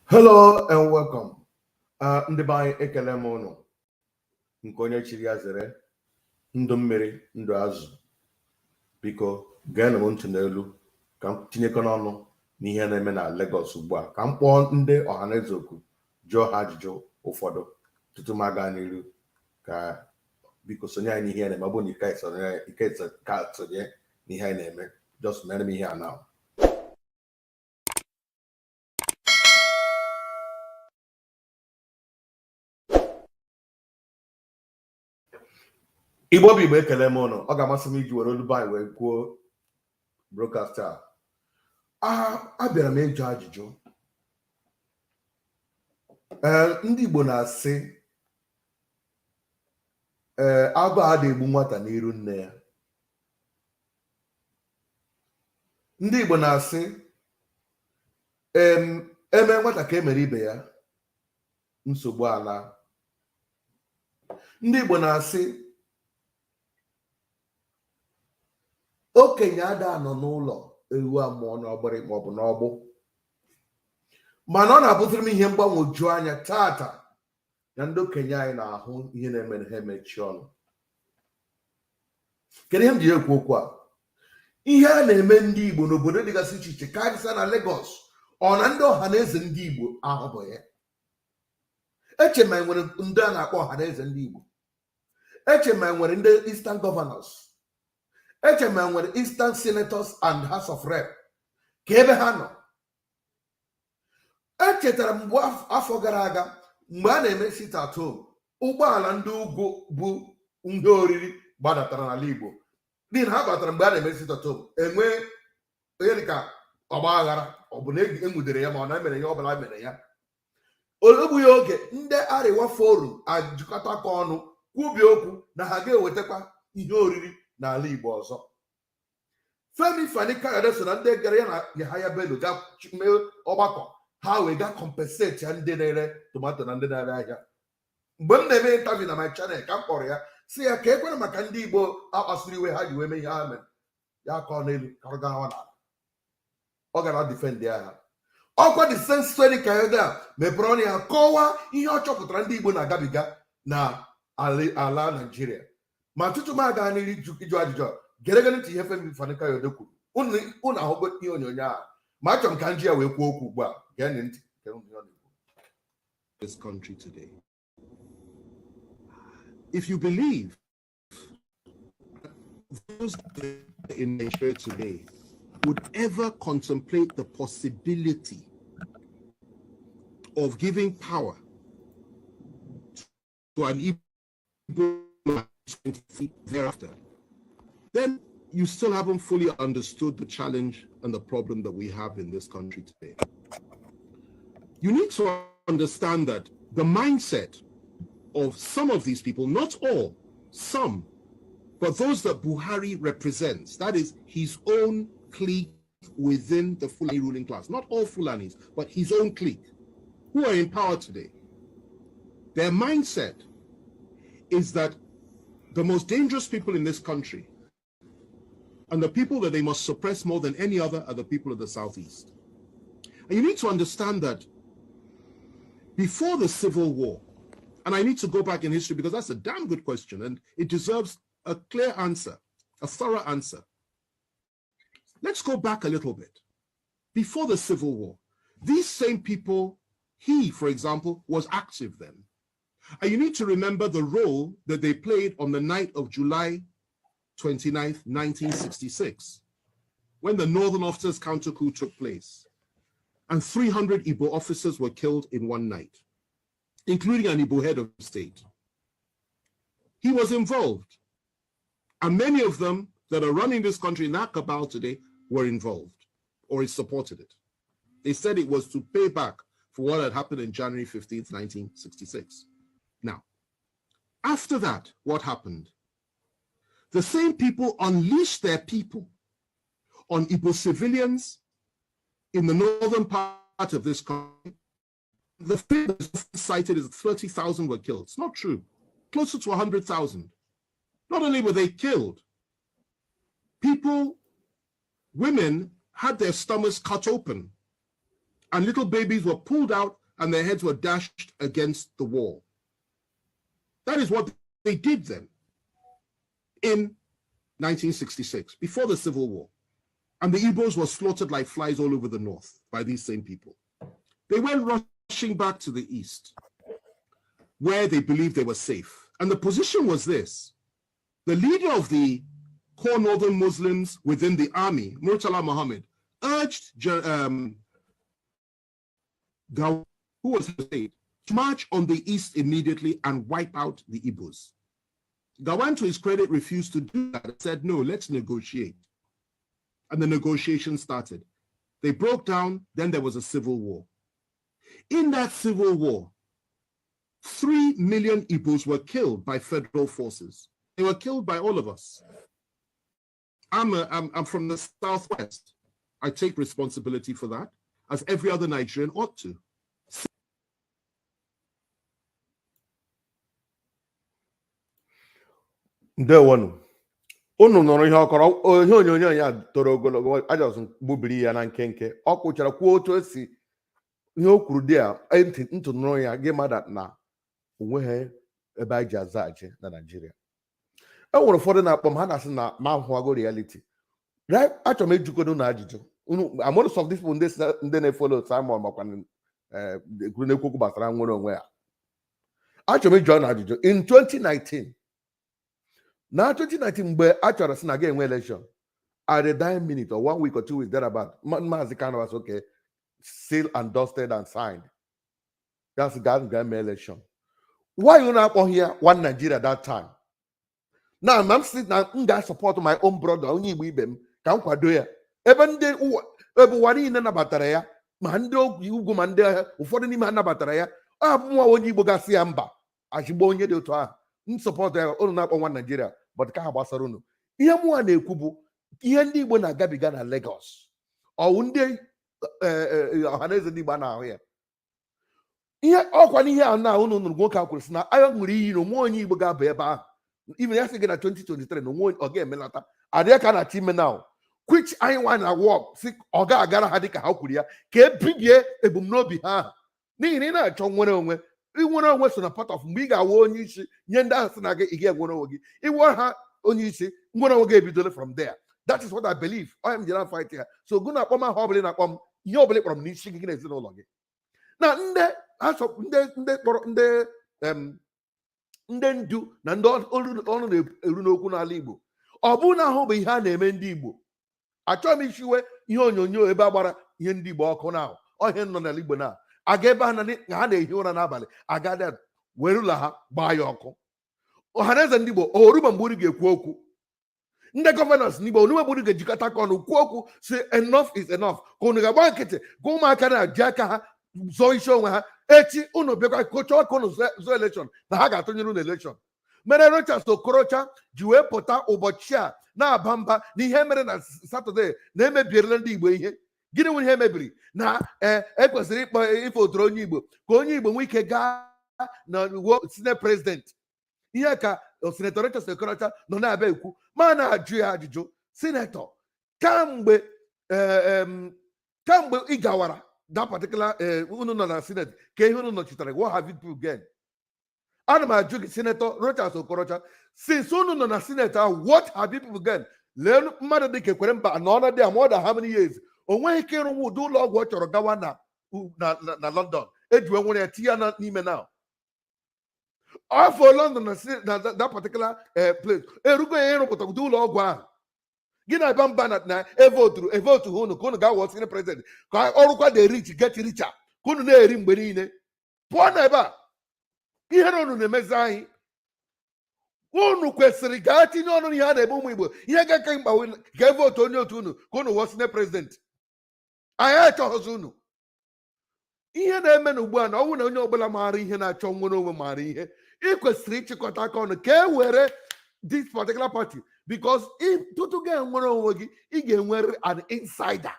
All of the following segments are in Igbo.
Hello and welcome. Ndị be anyị ekele m ụnụ nke onye chiri ya zere ndụ mmiri ndụ azụ. Biko geenụ m ntị n'elu ka m tinyekọ n'ọnụ n'ihe na-eme na Lagos ugbu a, ka m kpọọ ndị ọhaneze oku jụọ ha ajụjụ ụfọdụ tutu m aga n'iru. Ka biko sonye anyị n'ihe na-eme, ọ bụ na ike ka sonye n'ihe anyị na-eme. Just mere m ihe a now. Igbo bụ Igbo ekele m ụnụ. Ọ ga-amasị m iji were olu anyị wee kwuo broadcast a. Abịara m ịjụ ajụjụ. Ndị Igbo na-asị agụ a na-egbu nwata n'iru nne ya. Ndị Igbo na-asị eme nwata ka emere ibe ya, nsogbu ala. Ndị Igbo na-asị okenye ada anọ n'ụlọ ewu amụọ n'ọgbịrị maọbụ n'ọgbụ. Mana ọ na-abụziri m ihe mgbanwoju anya tata na ndị okenye anyị na-ahụ ihe na-eme ha emechi ọnụ. Kedu ihe m ji ekwu okwu a? Ihe a na-eme ndị Igbo n'obodo dịgasị iche iche karịsịa na Lagos, ọ na ndị ọhaneze ndị Igbo ahụbụ ya. Eche ma nwere ndị a na-akpọ ọhaneze ndị Igbo. Eche ma nwere ndị Eastern Governors. Eche ma nwere Eastern Senators and House of Rep. Ka ebe ha nọ. Echetara mgbe afọ gara aga mgbe a na-eme sit at home, ụgbọala ndị ugwu bụ ndị oriri gbadatara n'ala Igbo. N'ihi na ha batara mgbe a na-eme sit at home, enwee onye dịka ọgba aghara, ọ bụ na enwudere ya ma ọ na-emere ya, ọ bụla mere ya. Olugbughị oge ndị Arịwa forum ajụkọta aka ọnụ kwubi okwu na ha ga-ewetakwa ihe oriri n'ala Igbo ọzọ. Femi Fani-Kayode so na ndị gara ya na Yahaya Bello ga mee ọgbakọ ha wee ga compensate ya ndị na-ere tomato na ndị na-ere ahịa. Mgbe m na-eme interview na my channel ka m kpọrọ ya si ya ka ekwere maka ndị Igbo akpasiri iwe ha ji wee mee ihe ha mere, ya kọọ n'elu ka ọ gaa n'ala. Ọ gara defend ya ha. Ọkwa the same story Kayode a mepere ọnụ ya kọwaa ihe ọ chọpụtara ndị Igbo na-agabiga na ala Nigeria. Ma tutu m aga n'iru ịjụ ajụjụ, gere ntị ihe Femi Fani-Kayode kwuru. Unu ahụgo ihe onyonyo a, ma achọrọ m ka nji ya wee kwuo okwu ugbu a. Gee ntị. This country today. If you believe those in Nigeria today would ever contemplate the possibility of giving power to an Igbo thereafter, then you still haven't fully understood the challenge and the problem that we have in this country today. You need to understand that the mindset of some of these people, not all, some, but those that Buhari represents, that is his own clique within the Fulani ruling class, not all Fulanis, but his own clique, who are in power today. Their mindset is that the most dangerous people in this country and the people that they must suppress more than any other are the people of the Southeast. And you need to understand that before the Civil War, and I need to go back in history because that's a damn good question and it deserves a clear answer, a thorough answer. Let's go back a little bit. Before the Civil War, these same people, he, for example, was active then. And you need to remember the role that they played on the night of July 29th, 1966, when the Northern Officers counter coup took place. And 300 Igbo officers were killed in one night, including an Igbo head of state. He was involved. And many of them that are running this country in that cabal today were involved or supported it. They said it was to pay back for what had happened in January 15th, 1966. Now, after that, what happened? The same people unleashed their people on Igbo civilians in the northern part of this country. The figure cited is 30,000 were killed. It's not true. Closer to 100,000. Not only were they killed, people, women had their stomachs cut open and little babies were pulled out and their heads were dashed against the wall. That is what they did then in 1966, before the Civil War. And the Igbos were slaughtered like flies all over the north by these same people. They went rushing back to the east, where they believed they were safe. And the position was this. The leader of the core northern Muslims within the army, Murtala Muhammad, urged Gawon, who was the state, to march on the east immediately and wipe out the Igbos. Gawon, to his credit, refused to do that and said, no, let's negotiate. And the negotiations started. They broke down, then there was a civil war. In that civil war, 3 million Igbos were killed by federal forces. They were killed by all of us. I'm from the Southwest. I take responsibility for that, as every other Nigerian ought to. Ndewonu. Unu nụrụ ihe ọkọrọ ihe onyonyo ya toro ogologo ajọsụ gbubiri ya na nkenke ọ kwụchara kwuo otu esi ihe o kwuru dị a ntụ nụrụ ya gị mada na onweghị ebe anyị ji aza aje na Naịjirịa. E nwere ụfọdụ na-akpọ m ha na-asị na ma ahụwago reality. Achọrọ m ejikọdo na ajụjụ most of these people ndị na-efolo Simon makwa kwuru na-ekwu okwu gbasara nwere onwe ya. Achọrọ m ịjụ na ajụjụ in 2019 na 2019 mgbe a chọrọ sị na ga enwe election at the dying minute or 1 week or 2 weeks thereabout, Maazị Kanu was okay, sealed and dusted and signed. That's God's game election. Why you not on here one Nigeria at that time? Now I'm sitting now I support my own brother only we bem can kwado ya. Even the everybody in na batara ya ma ndị ugwu ma ndị ụfọdụ n'ime ha nabatara ya abụọ onye Igbo gasị ya mba achịgbo onye dị otu ahụ nsọpọtụ ya unu na-akpọ nwa Nigeria but ka ha gbasara unu. Ihe mụnwa na-ekwu bụ ihe ndị Igbo na-agabiga na Lagos ọwụ ndị Ohaneze Ndi Igbo na-ahụ ya. Ihe ọkwa n'ihe a na unu nụrụ nwoke a kwuru sị na agha nwere iyi na onwe onye Igbo ga-abụ ebe ahụ. Even ya sị gị na 2023 na onwe ọ ga-emelata adịghị ka na time now which anyị nwa na work si ọ ga-agara ha dịka ha kwuru ya ka ebibie ebumnobi ha n'ihi na ị na-achọ nwere onwe inwere onwe so na part of mgbe ị ga-awa onye isi nye ndị ahụ sị na gị ị ga-enwere onwe gị iwe ha onye isi nwere onwe gị ebidole from there. That is what I believe. I am the fight here. So gụ na-akpọ m aha ọbụla na-akpọ m ihe ọbụla kpọrọ m n'isi gị na ezinụlọ gị na ndị kpọrọ ndị ndu na ndị ọnụ na-eru n'okwu n'ala Igbo. Ọ bụrụ na ahụ bụ ihe a na-eme ndị Igbo achọghị m ishiwe ihe onyonyo ebe a gbara ihe ndị Igbo ọkụ na ọhịa nọ n'ala Igbo na aga ebe ha na-ehi ụra n'abalị aga were ụlọ ha gbaa ya ọkụ. Ohaneze Ndị Igbo oruma mgbe unu ga-ekwu okwu ndị gọvanọs n'Igbo onume mgbe unu ga-ejikọta aka ọnụ kwuo okwu si enough is enough ka unu ga-agba nkịtị ka ụmụaka na-ji aka ha zọọ isi onwe ha echi unu bịakwa kocha ọkụ unu zọọ elekshọn na ha ga-atụnyere unu elekshọn. Mere Rochas Okorocha ji wee pụta ụbọchị a na-aba mba n'ihe mere na Satọde na-emebierela ndị Igbo ihe. Gịnị nwere ihe mebiri na ekwesịrị ịkpọ ife otoro onye Igbo ka onye Igbo nwee ike gaa na senate president. Ihe ka Senator Rochas Okorocha nọ na-abịa ekwu ma na-ajụ ya ajụjụ Senator kamgbe ị gawara that particular unu nọ na senate ka ihe unu nọchitere what have you gained? Ana m ajụ gị Senator Rochas Okorocha since unu nọ na senate what have you people gained? Lee mmadụ dị ka Ekwere Mba na ọnọdụ ya more than how many years o nweghị ike ịrụnwu ụdị ụlọ ọgwụ ọ chọrọ gawa na London ejiwe nwere ya tinye ya n'ime na afọ London na that particular place erugo ya ịrụpụta ụdị ụlọ ọgwụ ahụ. Gị na-aba mba na evotu ha unu ka unu ga-awọ sine president ka ọrụkwa dị rich get richer ka unu na-eri mgbe niile pụọ na ebe a. Ihe na unu na-emezi anyị unu kwesịrị gaa tinye ọnụ ihe a na-eme ụmụ Igbo ihe ga-aka mkpa ga-evotu onye otu unu ka unu wọ sine president. Anyị achọghịzi unu. Ihe na-eme na ugbu a na ọnwụ na onye ọbụla maara ihe na-achọ nwere onwe maara ihe ị kwesịrị ịchịkọta aka ọnụ ka e were this particular party because tutu ga-enwere onwe gị ị ga-enwere an insider.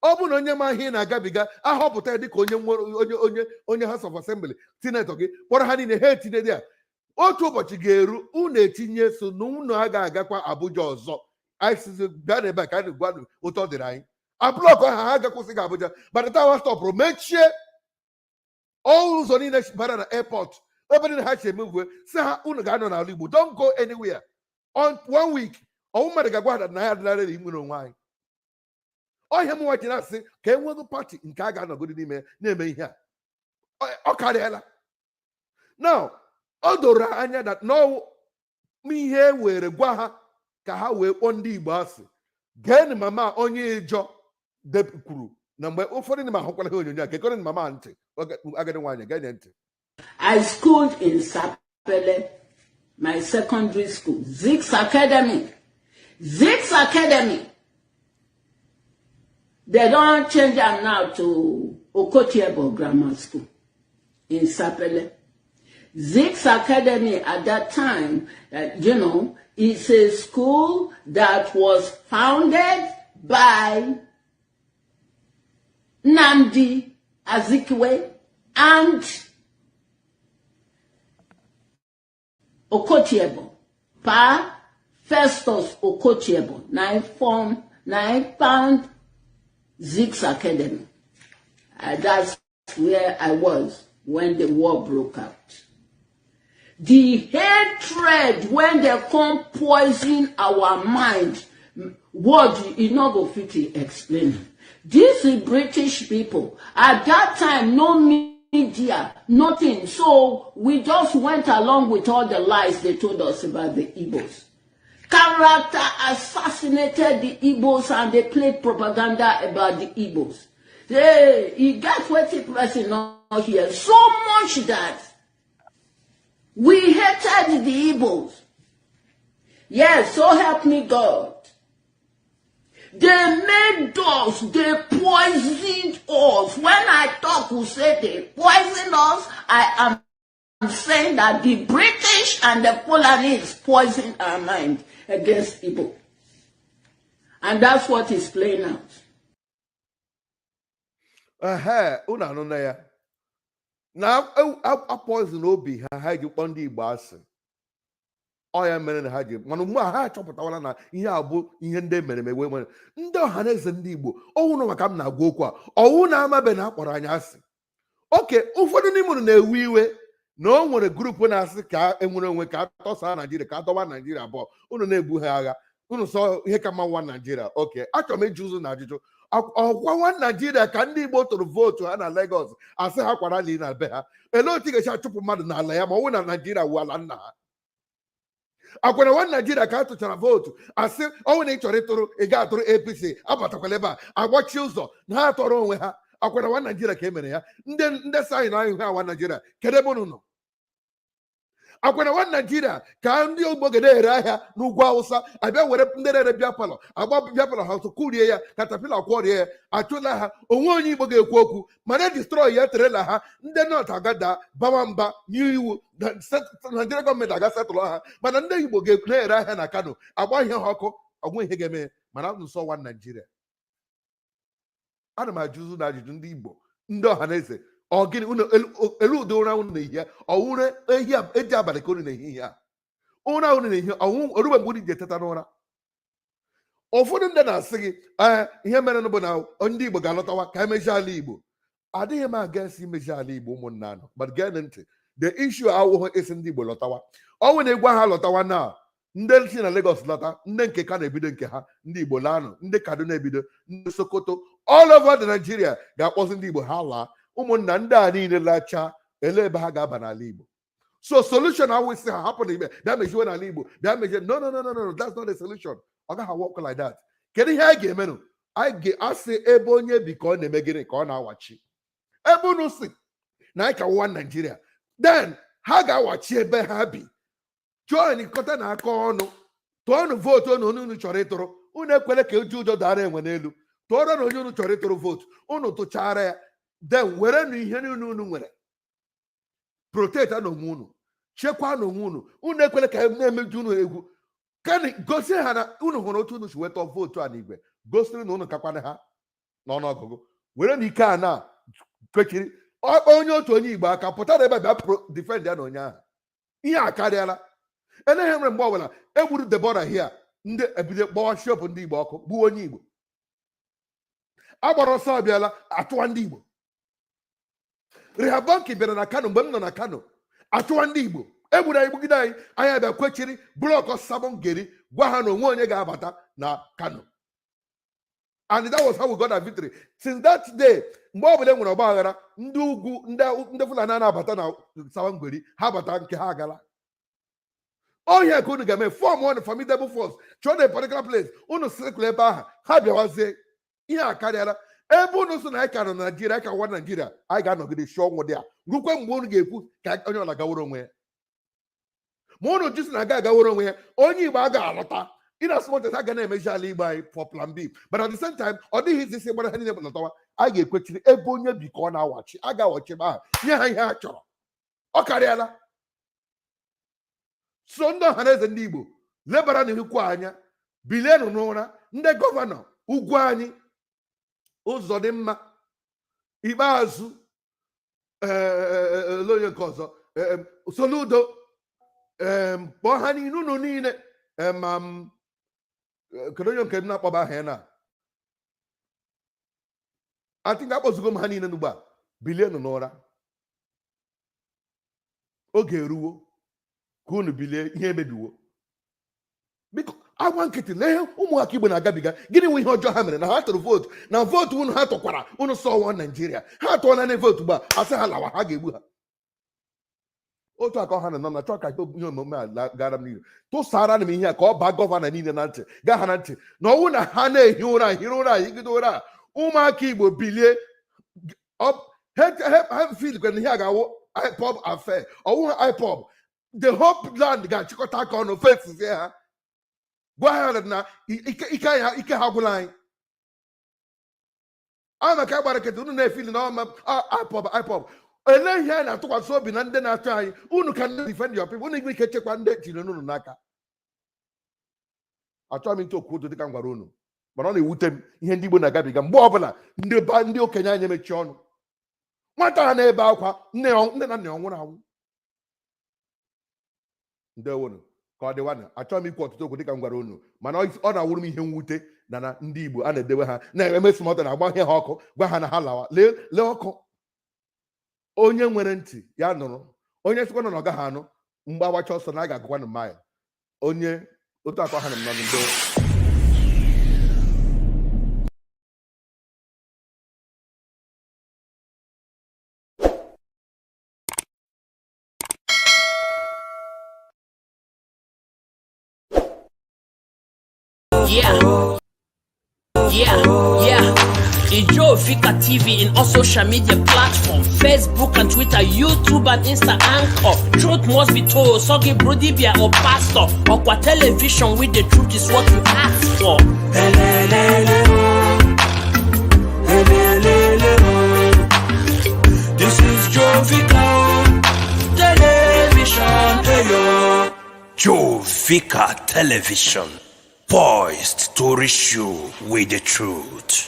Ọ bụ na onye ma ihe na-agabiga ahọpụta ya dịka onye House of Assembly senator gị kpọrọ ha niile ha etinye dị ya otu ụbọchị ga-eru unu etinye so na unu a ga-agakwa Abuja ọzọ. Anyị bịa n'ebe a ka anyị gwa otu ọ dịrị anyị a block ha ga-akwụsị ga Abuja by the time stop mechie all ụzọ niile bara na airport ebe niile ha si emegwe si ha unu ga-anọ n'ala Igbo don't go anywhere on 1 week ọnwụ mmadụ ga-agwa ha na ya adịnara inwere onwe anyị ọhịa m nwa ji na-asị ka e nwego pati nke a ga-anọgodi n'ime na-eme ihe a ọ karịala now o doro anya na n'ọnwụ ihe were gwa ha ka ha wee kpọọ ndị Igbo asị geenị mama onye ịjọ kwuru na mgbe ụfọdụ ndị ma ahụkwala ha onyonyo a kekọrọ mama ntị agadi nwaanyị geenye ntị. I schooled in Sapele, my secondary school, Zix Academy. Zix Academy. They don't change them now to Okotiebo Grammar School in Sapele. Zix Academy at that time, is a school that was founded by Nnamdi Azikiwe and Okotiebo, Pa Festus Okotiebo. Now I found Zix Academy. That's where I was when the war broke out. The hatred when they come poison our mind, what you not go fit to explain. These British people, at that time, no media, nothing. So we just went along with all the lies they told us about the Igbos. Character assassinated the Igbos and they played propaganda about the Igbos. He got what the person not here so much that we hated the Igbos. Yes, so help me God. They made us, they poisoned us. When I talk, who say they poisoned us, I am saying that the British and the Polonese poisoned our mind against Igbo. And that's what is playing out. Una no na ya. Na a poison obi ha ji kpọ ndị Igbo asị. Ọ ya mere na ha ji mana ugbu a ha achọpụtawala na ihe a bụ ihe ndị mere emewe nwere ndị Ohaneze Ndị Igbo ọwụ maka m na-agwa okwu a ọwụ na-amabe na akpọrọ anyị asị. Oke ụfọdụ n'ime unu na-ewe iwe na o nwere grupu na-asị ka enwere onwe ka atọsa Naijiria ka atọwa Naijiria abụọ unu na-ebu ha agha unu sọ ihe ka mma nwa Naijiria. Oke achọrọ m iji ụzụ na ajụjụ ọkwa nwa Naijiria ka ndị Igbo tụrụ vootu ha na Lagos asị ha kwara ali na be ha ele otu ga-esi achụpụ mmadụ n'ala ya ma ọ wụ na Naijiria wu ala nna ha. Akwara nwa Naijiria ka a tụchara vootu asị ọnwụ na ị chọrọ ịtụrụ ị ga-atụrụ APC abatakwala ebe a agbachi ụzọ na ha tọrọ onwe ha. Akwara nwa Naijiria ka e mere ya ndị sayị na ahụ ha nwa Naijiria kedu ebe unu nọ? Akwara nwa Naijiria ka ndị Igbo ga-ere ahịa n'ugwu Awụsa abịa were ndị rere bịa palọ agba bịa palọ ha ọtụ kụrie ya katapila kwọrie ya achụla ha onwe onye Igbo ga-ekwu okwu mana destroy ya terela ha ndị nọt agada bawa mba nye iwu Naijiria gọọmenti aga setụlụ ha mana ndị Igbo ga-ere ahịa na Kano agba ihe ha ọkụ ọgwụ ihe ga-eme mana nsọ nwa Naijiria. Ana m ajụzụ na ajụjụ ndị Igbo ndị Ohaneze ọ gịnị elu ụdị ụra unu na-ehi ya ọwụre ehi eji abalị ka unu na-ehi ya ụra unu na-ehi ọnwụ orube mgbe unu ji eteta n'ụra. Ụfọdụ ndị na-asị gị ihe mere bụ na ndị Igbo ga-alọtawa ka emechi ala Igbo. Adịghị m aga esi imechi ala Igbo ụmụnna anọ but gee ntị the issue awụghị isi ndị Igbo lọtawa ọnwụ na-egwa ha lọtawa na ndị si na Lagos lọta ndị nke ka na-ebido nke ha ndị Igbo laanụ ndị Kaduna ebido ndị Sokoto all over the Nigeria ga-akpọzi ndị Igbo ha laa ụmụnna ndị a niile lachaa ele ebe ha ga-aba n'ala Igbo. So solution ahụ isi ha hapụ na igbe bịa mejiwe n'ala Igbo bịa mejie no that's not the solution. Ọ gaghị work like that. Kedu ihe anyị ga-emenụ? Anyị ga-asị ebe onye bi ka ọ na-eme gịnị ka ọ na-awachi ebe unu si na anyị ka nwa Naijiria then ha ga-awachi ebe ha bi join kọta na aka ọnụ tụọnụ vootu unu chọrọ ịtụrụ unu ekwele ka eji ụjọ dara enwe n'elu tụọrọ na onye unu chọrọ ịtụrụ vootu unu tụchara ya then were nu ihe unu nwere protect na onwe unu chekwa na onwe unu ekwele ka na-emeju unu egwu kani gosi ha na unu hụrụ otu unu si weta vootu a n'igwe gosiri na unu kakwana ha n'ọnụọgụgụ were na ike a na kwechiri onye otu onye Igbo aka pụtara ebe bịa defend ya na onye ahụ ihe a karịala. Eleghị mere mgbe ọbụla egburu Deborah hia ndị ebido gbawa shop ndị Igbo ọkụ gbuo onye Igbo agbara ọsọ abịala atụwa ndị Igbo. Rehoboam bịara na Kano mgbe m nọ na Kano atụwa ndị Igbo egburu anyị gbugide anyị abịa kwechiri blọk Sabongeri gwa ha na onwe onye ga-abata na Kano. And that was how we got our victory. Since that day, mgbe ọbụla nwere ọgba aghara ndị ugwu ndị Fulani na-abata na Sabongeri ha bata nke ha agala. Oh yeah, unu ga-eme form one formidable force chọọ a particular place unu circle ebe ahụ ha bịawazie ihe a karịara ebe unu so na anyị ka nọ na Nigeria ka nwa Nigeria anyị ga-anọgide shi ọnwụ dị a rukwe mgbe unu ga-ekwu ka onye ọla gaworo onwe ya. Ma unu jisi na aga agaworo onwe ya onye Igbo a ga-alọta in as much as a ga na-emeji ala Igbo anyị for plan B, but at the same time ọ dịghị izi isi gbara ha niile pụtatawa a ga-ekwechiri ebe onye bi ka ọ na-awachi a ga-awachi ebe ahụ nye ha ihe ha chọrọ. Ọ karịala. So ndị Ohaneze ndị Igbo lebara n'ihukwu anya bilienụ n'ụra ndị gọvanọ ugwu anyị ụzọ dị mma ikpeazụ onye nke ọzọ Soludo kpọọ ha niile unu niile kedu onye nke m na-akpọba aha ya na atịnga akpọzugo m ha niile n'ugbu a bilienụ n'ụra oge eruwo ka unu bilie ihe emebiwo. Biko agwa nkịtị lee ụmụaka Igbo na-agabiga gịnị nwe ihe ọjọọ ha mere na ha tụrụ vootu na vootu unu ha tụkwara unu sọwa Naijiria ha tụọla na vootu gba asị ha lawa ha ga-egbu ha. Otu aka ọha nọ na chọọ ka ihe omume a gara m niile tụsara m ihe a ka ọ baa gọvanọ niile na ntị gaa ha na ntị na ọnwụ na ha na-ehi ụra hiri ụra higide ụra ụmụaka Igbo bilie ha filkwa na ihe a ga-awụ IPOB affair ọwụ ha IPOB the whole land ga-achịkọta aka ọnụ fesizie ha gwa ha na ike ha gwụla anyị. A maka gbara kete unu na-efili na ọma IPOB ele ihe a na-atụkwasị obi na ndị na-achọ anyị unu ka ndị defend your people unu igwe ike chekwa ndị ejiri unu n'aka. Achọghị m ntụ okwu otu dịka m gwara unu mana ọ na-ewute m ihe ndị Igbo na-agabiga mgbe ọbụla ndị okenye anyị emechi ọnụ nwata ha na-ebe akwa nne na nna ya nwụrụ anwụ. Ndewonu ka ọ dịwana achọghị m ikwu ọtụtụ okwu dịka m gwara unu mana ọ na-awụrụ m ihe mwute na ndị Igbo a na-edewe ha na-eme smọta na-agba ihe ha ọkụ gwa ha na ha lawa lee ọkụ. Onye nwere ntị ya nụrụ onye sikwana na ọ gaghị anụ mgbe agbacha ọsọ na a ga-agụkwa na maya onye otu akọ ha na mmadụ ndo. Yeah. Ijovika TV in all social media platforms, Facebook and Twitter, YouTube and Insta Anchor. Truth must be told, Sogi Brodibia or Pastor. Okwa television with the truth is what you ask for. This is Jovika Television. Jovika Television, poised to reach you with the truth.